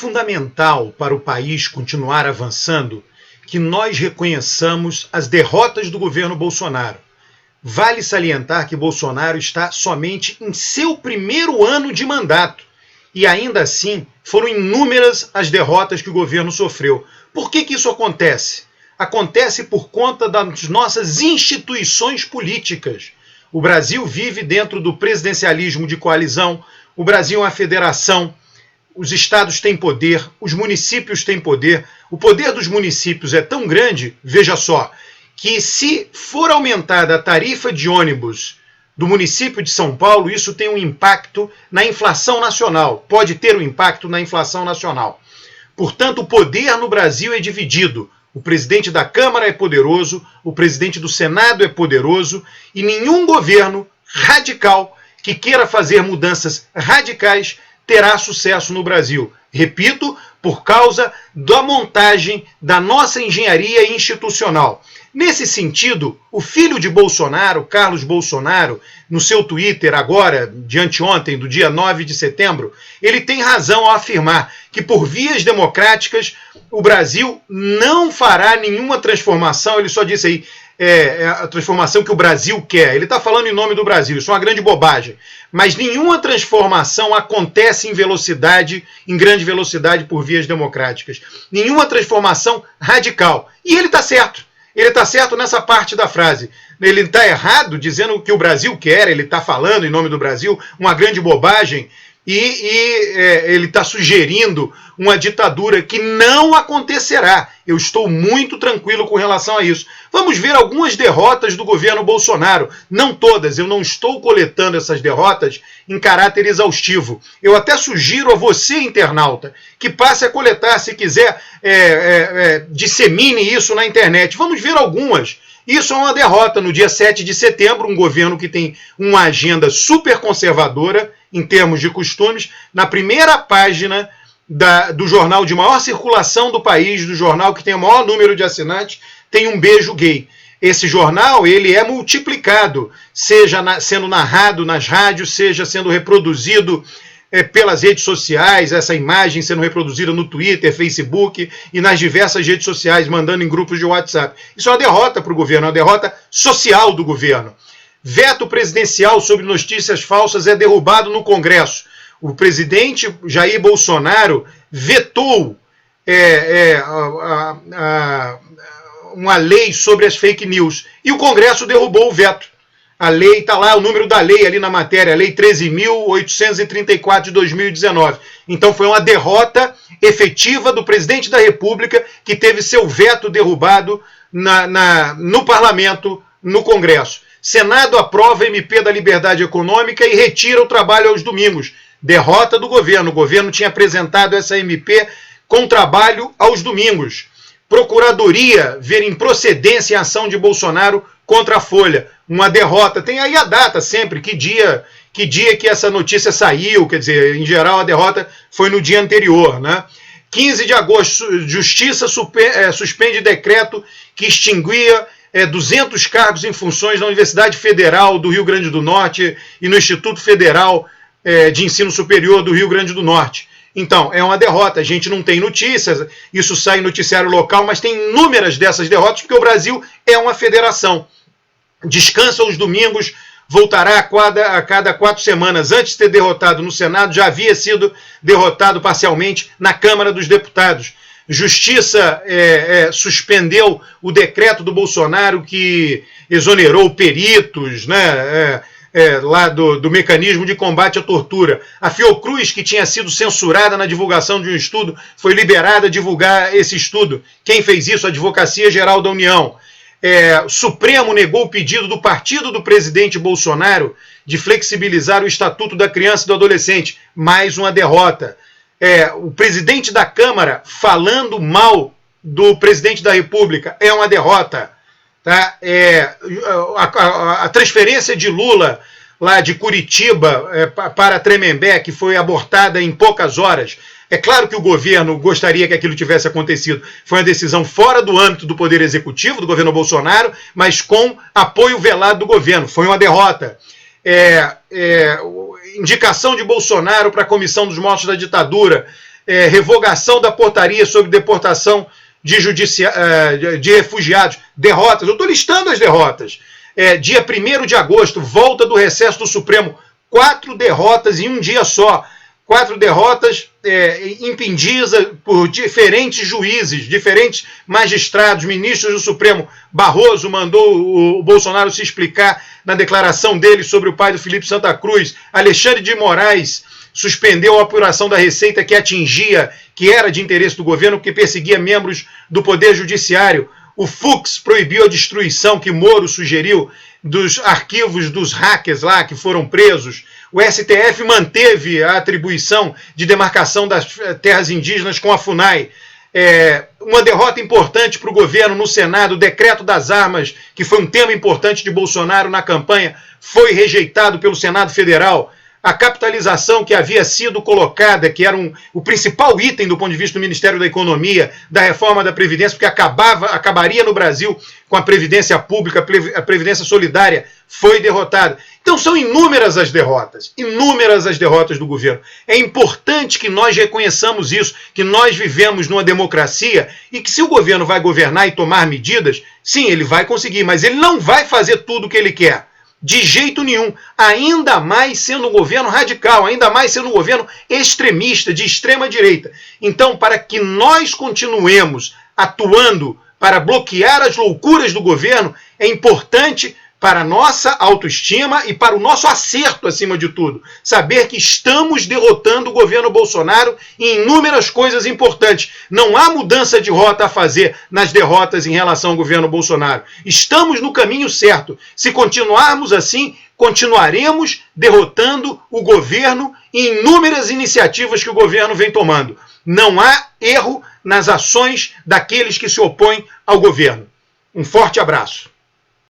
fundamental para o país continuar avançando que nós reconheçamos as derrotas do governo Bolsonaro. Vale salientar que Bolsonaro está somente em seu primeiro ano de mandato e ainda assim foram inúmeras as derrotas que o governo sofreu. Por que isso acontece? Acontece por conta das nossas instituições políticas. O Brasil vive dentro do presidencialismo de coalizão, o Brasil é uma federação, os estados têm poder, os municípios têm poder. O poder dos municípios é tão grande, veja só, que se for aumentada a tarifa de ônibus do município de São Paulo, isso tem um impacto na inflação nacional, pode ter um impacto na inflação nacional. Portanto, o poder no Brasil é dividido. O presidente da Câmara é poderoso, o presidente do Senado é poderoso e nenhum governo radical que queira fazer mudanças radicais terá sucesso no Brasil. Repito, por causa da montagem da nossa engenharia institucional. Nesse sentido, o filho de Bolsonaro, Carlos Bolsonaro, no seu Twitter agora, de anteontem, do dia 9 de setembro, ele tem razão ao afirmar que por vias democráticas o Brasil não fará nenhuma transformação, ele só disse aí, a transformação que o Brasil quer. Ele está falando em nome do Brasil, isso é uma grande bobagem. Mas nenhuma transformação acontece em grande velocidade por vias democráticas. Nenhuma transformação radical. E ele está certo. Ele está certo nessa parte da frase. Ele está errado dizendo o que o Brasil quer, ele está falando em nome do Brasil, uma grande bobagem. Ele está sugerindo uma ditadura que não acontecerá. Eu estou muito tranquilo com relação a isso. Vamos ver algumas derrotas do governo Bolsonaro. Não todas, eu não estou coletando essas derrotas em caráter exaustivo. Eu até sugiro a você, internauta, que passe a coletar, se quiser, dissemine isso na internet. Vamos ver algumas. Isso é uma derrota. No dia 7 de setembro, um governo que tem uma agenda super conservadora, em termos de costumes, na primeira página do jornal de maior circulação do país, do jornal que tem o maior número de assinantes, tem um beijo gay. Esse jornal ele é multiplicado, seja sendo narrado nas rádios, seja sendo reproduzido pelas redes sociais, essa imagem sendo reproduzida no Twitter, Facebook e nas diversas redes sociais, mandando em grupos de WhatsApp. Isso é uma derrota para o governo, uma derrota social do governo. Veto presidencial sobre notícias falsas é derrubado no Congresso. O presidente Jair Bolsonaro vetou uma lei sobre as fake news e o Congresso derrubou o veto. A lei está lá, o número da lei ali na matéria, a lei 13.834 de 2019. Então foi uma derrota efetiva do presidente da República que teve seu veto derrubado no Parlamento, no Congresso. Senado aprova MP da Liberdade Econômica e retira o trabalho aos domingos. Derrota do governo. O governo tinha apresentado essa MP com trabalho aos domingos. Procuradoria ver improcedência em ação de Bolsonaro contra a Folha. Uma derrota. Tem aí a data sempre, que dia que essa notícia saiu, quer dizer, em geral a derrota foi no dia anterior, né? 15 de agosto, Justiça suspende decreto que extinguia 200 cargos em funções na Universidade Federal do Rio Grande do Norte e no Instituto Federal de Ensino Superior do Rio Grande do Norte. Então, é uma derrota. A gente não tem notícias, isso sai em noticiário local, mas tem inúmeras dessas derrotas, porque o Brasil é uma federação. Descansa aos domingos, voltará a cada 4 semanas. Antes de ter derrotado no Senado, já havia sido derrotado parcialmente na Câmara dos Deputados. Justiça suspendeu o decreto do Bolsonaro que exonerou peritos, né, lá do mecanismo de combate à tortura. A Fiocruz, que tinha sido censurada na divulgação de um estudo, foi liberada a divulgar esse estudo. Quem fez isso? A Advocacia Geral da União. O Supremo negou o pedido do partido do presidente Bolsonaro de flexibilizar o Estatuto da Criança e do Adolescente. Mais uma derrota. O presidente da Câmara falando mal do presidente da República é uma derrota. Tá? A transferência de Lula lá de Curitiba para Tremembé, que foi abortada em poucas horas. É claro que o governo gostaria que aquilo tivesse acontecido. Foi uma decisão fora do âmbito do Poder Executivo, do governo Bolsonaro, mas com apoio velado do governo. Foi uma derrota. Indicação de Bolsonaro para a Comissão dos Mortos da Ditadura. revogação da portaria sobre deportação de refugiados. Derrotas, eu estou listando as derrotas. Dia 1º de agosto, volta do recesso do Supremo, 4 derrotas em um dia só. 4 derrotas impedidas por diferentes juízes, diferentes magistrados, ministros do Supremo. Barroso mandou o Bolsonaro se explicar na declaração dele sobre o pai do Felipe Santa Cruz. Alexandre de Moraes suspendeu a apuração da Receita que era de interesse do governo, que perseguia membros do Poder Judiciário. O Fux proibiu a destruição que Moro sugeriu dos arquivos dos hackers lá que foram presos. O STF manteve a atribuição de demarcação das terras indígenas com a FUNAI. Uma derrota importante para o governo no Senado, o decreto das armas, que foi um tema importante de Bolsonaro na campanha, foi rejeitado pelo Senado Federal. A capitalização que havia sido colocada, que era o principal item do ponto de vista do Ministério da Economia, da reforma da Previdência, porque acabaria no Brasil com a Previdência Pública, a Previdência Solidária, foi derrotada. Então são inúmeras as derrotas do governo. É importante que nós reconheçamos isso, que nós vivemos numa democracia e que se o governo vai governar e tomar medidas, sim, ele vai conseguir, mas ele não vai fazer tudo o que ele quer. De jeito nenhum, ainda mais sendo um governo radical, ainda mais sendo um governo extremista, de extrema direita. Então, para que nós continuemos atuando para bloquear as loucuras do governo, é importante para a nossa autoestima e para o nosso acerto, acima de tudo. Saber que estamos derrotando o governo Bolsonaro em inúmeras coisas importantes. Não há mudança de rota a fazer nas derrotas em relação ao governo Bolsonaro. Estamos no caminho certo. Se continuarmos assim, continuaremos derrotando o governo em inúmeras iniciativas que o governo vem tomando. Não há erro nas ações daqueles que se opõem ao governo. Um forte abraço.